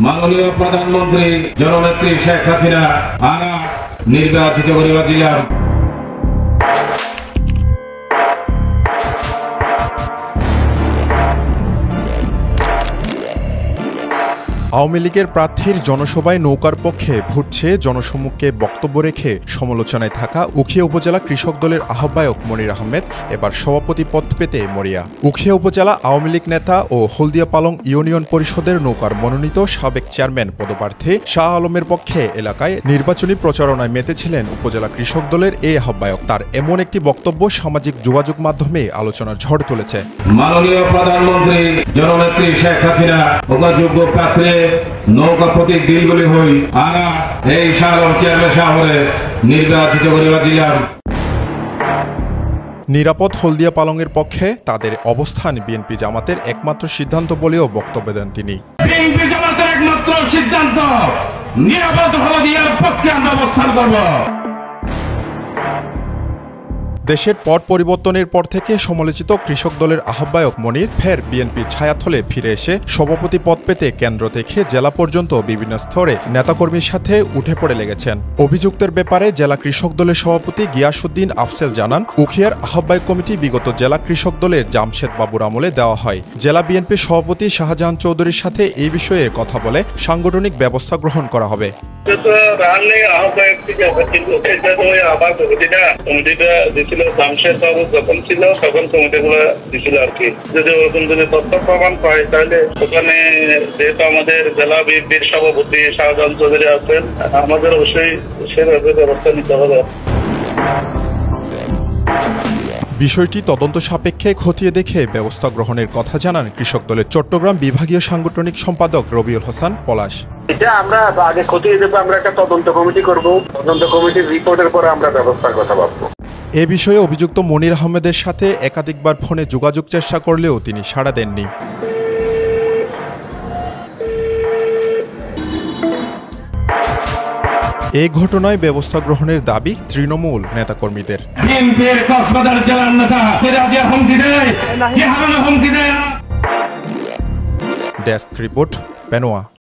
মাননীয় প্রধানমন্ত্রী জননেত্রী শেখ হাসিনা আনা নির্বাচিত করিবা দিলাম। আওয়ামী লীগের প্রার্থীর জনসভায় নৌকার পক্ষে ভোট চেয়ে জনসম্মুখে বক্তব্য রেখে সমালোচনায় থাকা উখিয়া উপজেলা কৃষক দলের আহ্বায়ক মনির আহমেদ এবার সভাপতি পদ পেতে মরিয়া। উখিয়া উপজেলা আওয়ামী লীগ নেতা ও হলদিয়া পালং ইউনিয়ন পরিষদের নৌকার মনোনীত সাবেক চেয়ারম্যান পদপ্রার্থী শাহ আলমের পক্ষে এলাকায় নির্বাচনী প্রচারণায় মেতেছিলেন উপজেলা কৃষক দলের এই আহ্বায়ক। তার এমন একটি বক্তব্য সামাজিক যোগাযোগ মাধ্যমে আলোচনার ঝড় তুলেছে। মাননীয় প্রধানমন্ত্রী জননেত্রী শেখ হাসিনা যোগ্য প্রার্থী নৌকা প্রতীক দিলগুলি হই আনা এই সাধারণ চেয়ারম্যান শহরে নির্বাচিত করিবা দিলাম। নিরাপদ হলদিয়া পালংয়ের পক্ষে তাদের অবস্থান বিএনপি জামাতের একমাত্র সিদ্ধান্ত বলেও বক্তব্য দেন তিনি। বিএনপি জামাতের একমাত্র সিদ্ধান্ত নিরাপদ হলদিয়ার পক্ষে আমরা অবস্থান করব। দেশের পট পরিবর্তনের পর থেকে সমালোচিত কৃষক দলের আহ্বায়ক মনির ফের বিএনপির ছায়াতলে ফিরে এসে সভাপতি পদ পেতে কেন্দ্র থেকে জেলা পর্যন্ত বিভিন্ন স্তরে নেতাকর্মীর সাথে উঠে পড়ে লেগেছেন। অভিযুক্তের ব্যাপারে জেলা কৃষক দলের সভাপতি গিয়াসউদ্দিন আফসেল জানান, উখিয়ার আহ্বায়ক কমিটি বিগত জেলা কৃষক দলের জামশেদ বাবুর আমলে দেওয়া হয়। জেলা বিএনপির সভাপতি শাহজাহান চৌধুরীর সাথে এই বিষয়ে কথা বলে সাংগঠনিক ব্যবস্থা গ্রহণ করা হবে। জামশেদ বাবু যখন ছিল তখন কমিটিগুলো দিছিল আর কি। যদি ওরকম যদি তথ্য প্রমাণ পায় তাহলে ওখানে যেহেতু আমাদের জেলা বিএনপির সভাপতি শাহজাহান চৌধুরী আছেন, আমাদের অবশ্যই সেভাবে ব্যবস্থা নিতে হবে। বিষয়টি তদন্ত সাপেক্ষে খতিয়ে দেখে ব্যবস্থা গ্রহণের কথা জানান কৃষক দলের চট্টগ্রাম বিভাগীয় সাংগঠনিক সম্পাদক রবিউল হাসান পলাশ। এটা আমরা আগে খতিয়ে দেখবো, আমরা একটা তদন্ত কমিটি করব, তদন্ত কমিটির রিপোর্টের পরে আমরা ব্যবস্থার কথা ভাববো। এ বিষয়ে অভিযুক্ত মনির আহমেদের সাথে একাধিকবার ফোনে যোগাযোগ চেষ্টা করলেও তিনি সাড়া দেননি। এই ঘটনায় ব্যবস্থা গ্রহণের দাবি তৃণমূল নেতাকর্মীদের। Desk report, Penowa.